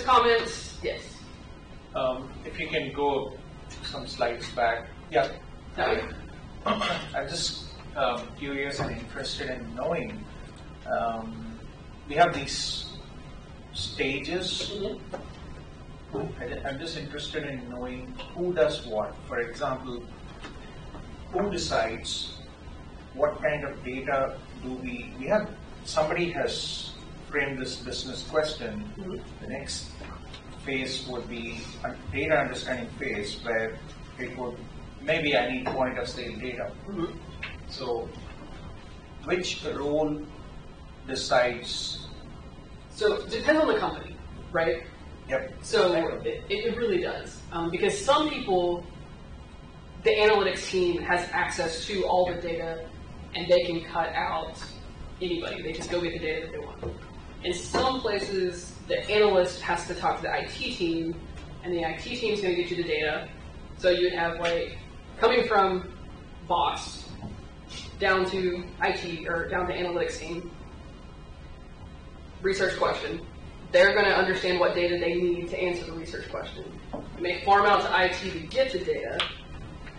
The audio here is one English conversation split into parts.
questions, comments? Yes. If you can go some slides back. Yeah. I'm just curious and interested in knowing. We have these stages. I'm just interested in knowing who does what. For example, who decides what kind of data do we have? Somebody has framed this business question. The next phase would be a data understanding phase where it would, maybe I need point of sale data. So which role decides? So it depends on the company, right? Yep. So it really does. Because some people, the analytics team has access to all the data and they can cut out anybody. They just go get the data that they want. In some places, the analyst has to talk to the IT team and the IT team is going to get you the data. So you would have like, coming from boss down to IT or down to analytics team, research question. They're going to understand what data they need to answer the research question. You may farm out to IT to get the data.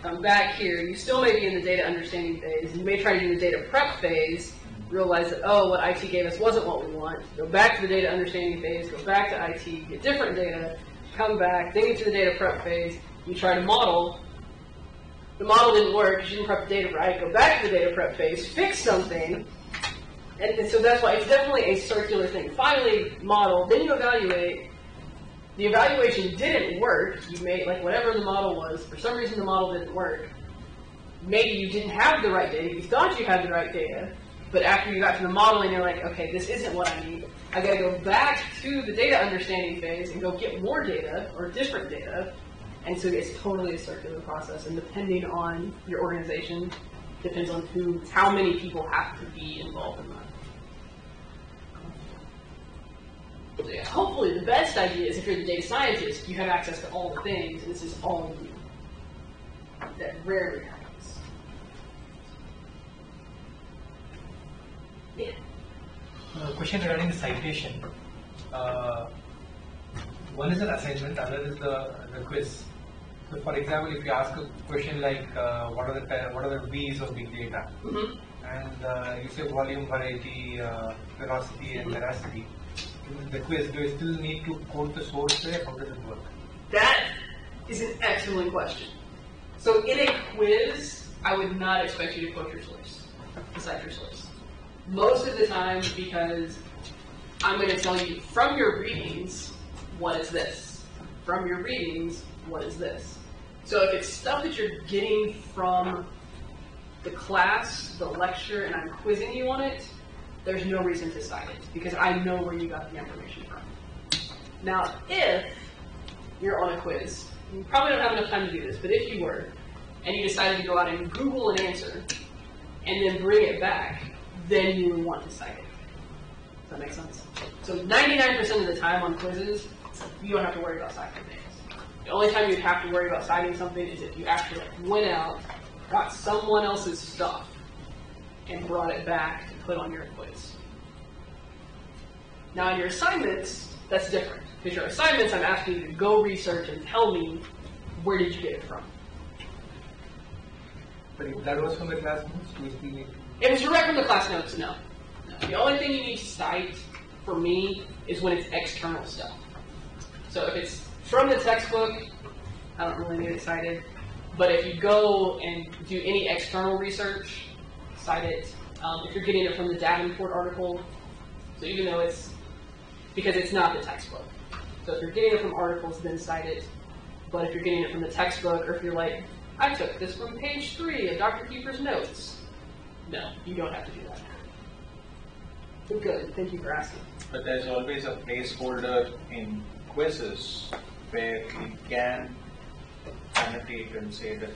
Come back here. You still may be in the data understanding phase. You may try to do the data prep phase, realize that, oh, what IT gave us wasn't what we want. Go back to the data understanding phase, go back to IT, get different data, come back, then get to the data prep phase. You try to model. The model didn't work because you didn't prep the data right. Go back to the data prep phase, fix something. And so that's why it's definitely a circular thing. Finally, model, then you evaluate. The evaluation didn't work. You made, like, whatever the model was. For some reason, the model didn't work. Maybe you didn't have the right data. You thought you had the right data. But after you got to the modeling, you're like, okay, this isn't what I need. I got to go back to the data understanding phase and go get more data or different data. And so it's totally a circular process. And depending on your organization, depends on how many people have to be involved in that. So yeah, hopefully the best idea is if you're the data scientist, you have access to all the things, and this is all of you. That rarely happens. Yeah. Question regarding the citation. One is an assignment, other is the quiz. So, for example, if you ask a question like, what are the V's of big data, and you say volume, variety, velocity, and veracity. In the quiz, do you still need to quote the source there? How does it work? That is an excellent question. So in a quiz, I would not expect you to quote your source, cite your source. Most of the time, because I'm going to tell you from your readings, what is this? From your readings, what is this? So if it's stuff that you're getting from the class, the lecture, and I'm quizzing you on it, there's no reason to cite it, because I know where you got the information from. Now, if you're on a quiz, you probably don't have enough time to do this, but if you were, and you decided to go out and Google an answer, and then bring it back, then you would want to cite it. Does that make sense? So 99% of the time on quizzes, you don't have to worry about citing things. The only time you'd have to worry about citing something is if you actually went out, got someone else's stuff, and brought it back to put on your quiz. Now in your assignments, that's different. Because your assignments, I'm asking you to go research and tell me, where did you get it from? But if that was from the class notes, do we still need to? If it's direct from the class notes, no. The only thing you need to cite, for me, is when it's external stuff. So if it's from the textbook, I don't really need it cited. But if you go and do any external research, cite it. If you're getting it from the Davenport article, so even though because it's not the textbook. So if you're getting it from articles, then cite it. But if you're getting it from the textbook, or if you're like, I took this from page 3 of Dr. Keeper's notes, no, you don't have to do that. But good, thank you for asking. But there's always a placeholder in quizzes where we can annotate and say that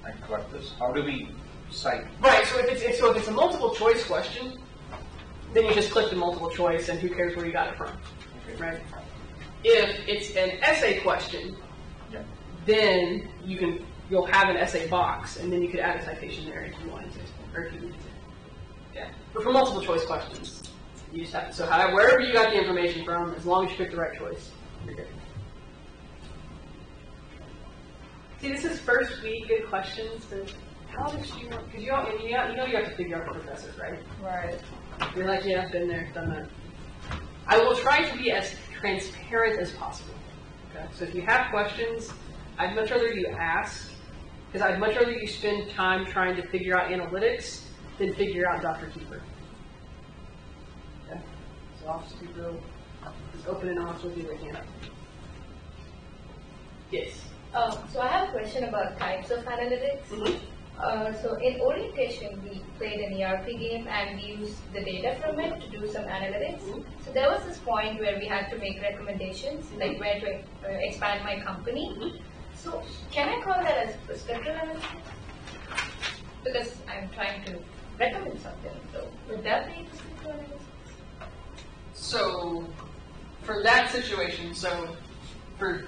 I got this. How do we cite? Right, so if it's a multiple choice question, then you just click the multiple choice and who cares where you got it from, right? If it's an essay question, then you'll have an essay box and then you could add a citation there if you wanted to, or if you needed to. Yeah, but for multiple choice questions, you just have to, so wherever you got the information from, as long as you pick the right choice, You're good. See, this is first week, good questions. So how did she work? Because you know you have to figure out the professors, right? Right. You're like, yeah, I've been there, done that. I will try to be as transparent as possible. Okay? So if you have questions, I'd much rather you ask, because I'd much rather you spend time trying to figure out analytics than figure out Dr. Keeper. Okay? So I'll just be real open and honest with you with hand up. Yes. So I have a question about types of analytics. So in orientation, we played an ERP game and we used the data from it to do some analytics. So there was this point where we had to make recommendations, like where to expand my company. So can I call that as prescriptive analysis? Because I'm trying to recommend something. So would that be prescriptive analysis? So for that situation, so for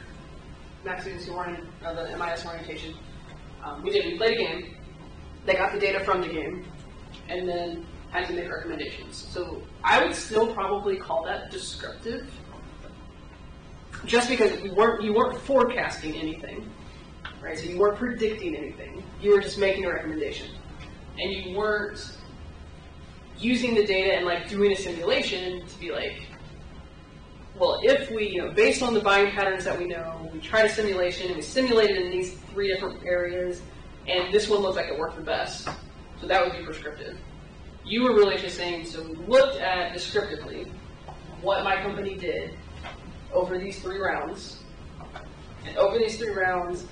Mac students who weren't in the MIS orientation, we played a game. They got the data from the game, and then had to make recommendations. So I would still probably call that descriptive, just because you weren't forecasting anything, right? So you weren't predicting anything. You were just making a recommendation, and you weren't using the data and like doing a simulation to be like, well, if we, based on the buying patterns that we know, we tried a simulation and we simulated in these 3 different areas, and this one looks like it worked the best. So that would be prescriptive. You were really just saying, so we looked at descriptively what my company did over these 3 rounds, and over these 3 rounds,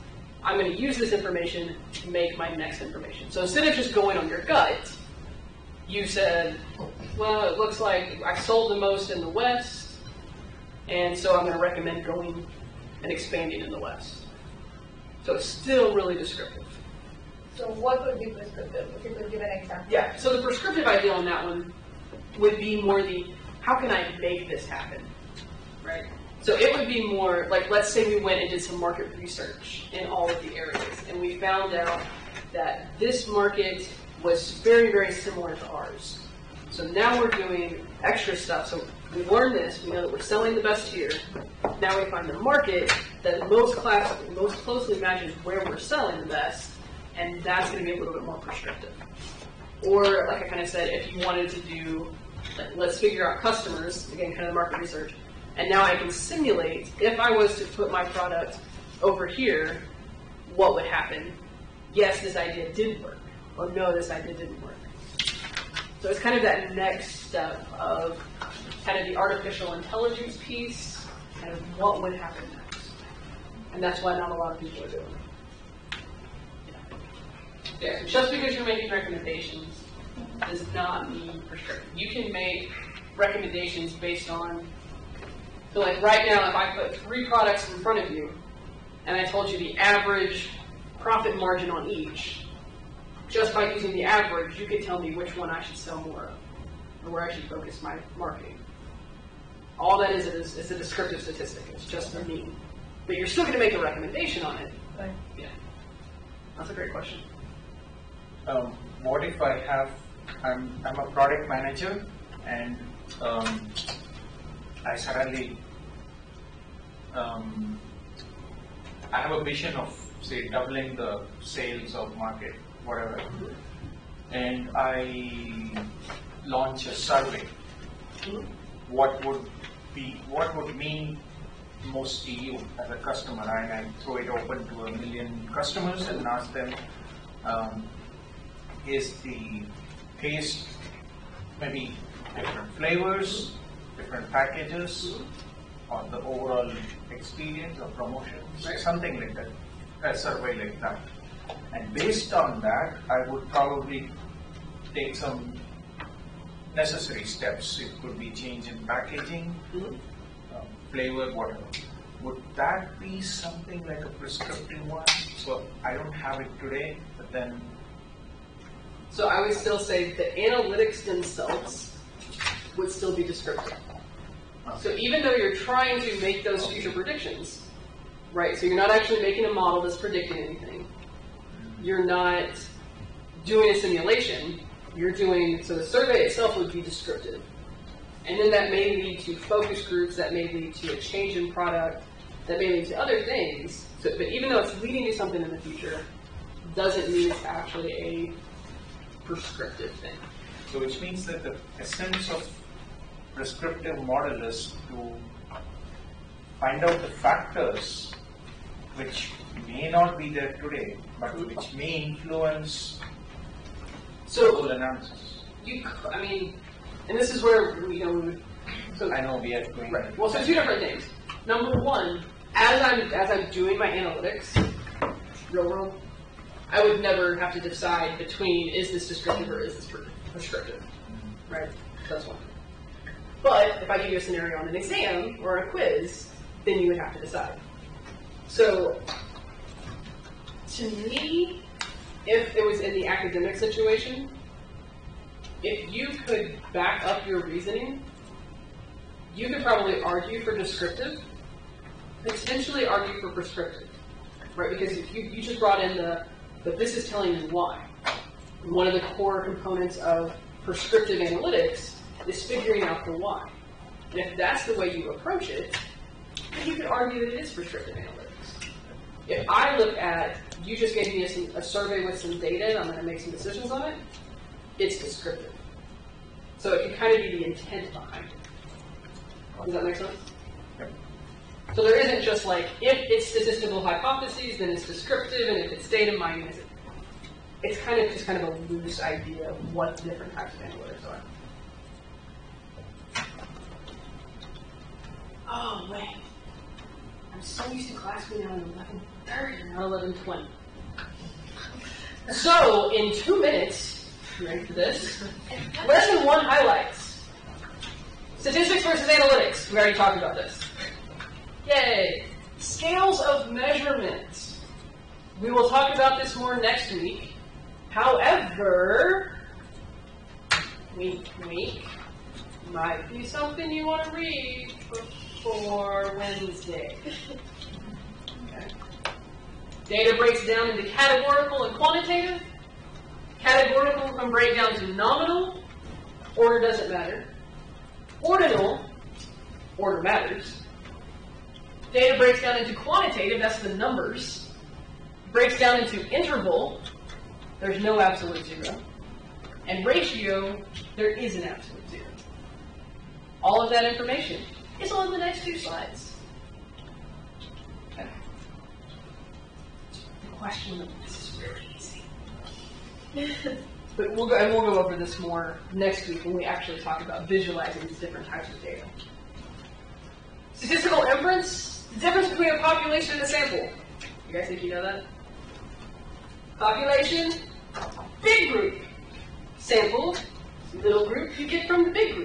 I'm going to use this information to make my next information. So instead of just going on your gut, you said, well, it looks like I sold the most in the West, and so I'm going to recommend going and expanding in the West. So it's still really descriptive. So what would be prescriptive? If you could give an example. Yeah, so the prescriptive idea on that one would be more the, how can I make this happen, right? So it would be more, like let's say we went and did some market research in all of the areas, and we found out that this market was very, very similar to ours. So now we're doing extra stuff. So we learned this, we know that we're selling the best here. Now we find the market that most closely matches where we're selling the best, and that's going to be a little bit more prescriptive. Or, like I kind of said, if you wanted to do, like, let's figure out customers, again, kind of the market research, and now I can simulate, if I was to put my product over here, what would happen? Yes, this idea did work, or no, this idea didn't work. So it's kind of that next step of kind of the artificial intelligence piece, kind of what would happen next. And that's why not a lot of people are doing it. Yeah, so just because you're making recommendations does not mean prescriptive. You can make recommendations based on, so like right now, if I put 3 products in front of you, and I told you the average profit margin on each, just by using the average, you could tell me which one I should sell more of, or where I should focus my marketing. All that is a descriptive statistic. It's just the mean. But you're still going to make a recommendation on it. Right. Yeah. That's a great question. What if I'm a product manager and I suddenly I have a vision of, say, doubling the sales of market, whatever, and I launch a survey. What would mean most to you as a customer? And I throw it open to 1 million customers and ask them, is the taste maybe different flavors, different packages, or the overall experience or promotions, something like that, a survey like that. And based on that, I would probably take some necessary steps. It could be change in packaging, flavor, whatever. Would that be something like a prescriptive one? So I don't have it today, but then... So I would still say the analytics themselves would still be descriptive. So even though you're trying to make those future predictions, right, so you're not actually making a model that's predicting anything. You're not doing a simulation. You're doing, so the survey itself would be descriptive. And then that may lead to focus groups, that may lead to a change in product, that may lead to other things. So, but even though it's leading to something in the future, doesn't mean it's actually a prescriptive thing. So which means that the essence of prescriptive model is to find out the factors which may not be there today, but which may influence the whole analysis. I mean, and this is where we would. So I know we are going. Right. Well, so two different things. Number one, as I'm doing my analytics, real world, I would never have to decide between is this descriptive or is this prescriptive, right? That's one. But if I give you a scenario on an exam or a quiz, then you would have to decide. So, to me, if it was in the academic situation, if you could back up your reasoning, you could probably argue for descriptive, potentially argue for prescriptive, right? Because if you just brought in that this is telling you why. One of the core components of prescriptive analytics is figuring out the why. And if that's the way you approach it, then you could argue that it is prescriptive analytics. If I look at, you just gave me a survey with some data and I'm going to make some decisions on it, it's descriptive. So it can kind of be the intent behind it. Does that make sense? Yep. So there isn't just like, if it's statistical hypotheses, then it's descriptive, and if it's data mining, it's kind of just kind of a loose idea of what different types of analytics are. Oh, wait. I'm so used to class being out at 11:30, not 11:20. So, in 2 minutes, you ready for this? Lesson 1 highlights. Statistics versus analytics. We already talked about this. Yay. Scales of measurement. We will talk about this more next week. However, wink, wink, might be something you want to read before Wednesday. Okay. Data breaks down into categorical and quantitative. Categorical can break down to nominal. Order doesn't matter. Ordinal, order matters. Data breaks down into quantitative, that's the numbers. Breaks down into interval, there's no absolute zero. And ratio, there is an absolute zero. All of that information is on the next 2 slides. Okay. The question of this is really easy. But we'll go over this more next week when we actually talk about visualizing these different types of data. Statistical inference, the difference between a population and a sample. You guys think you know that? Population, big group. Sample, little group you get from the big group.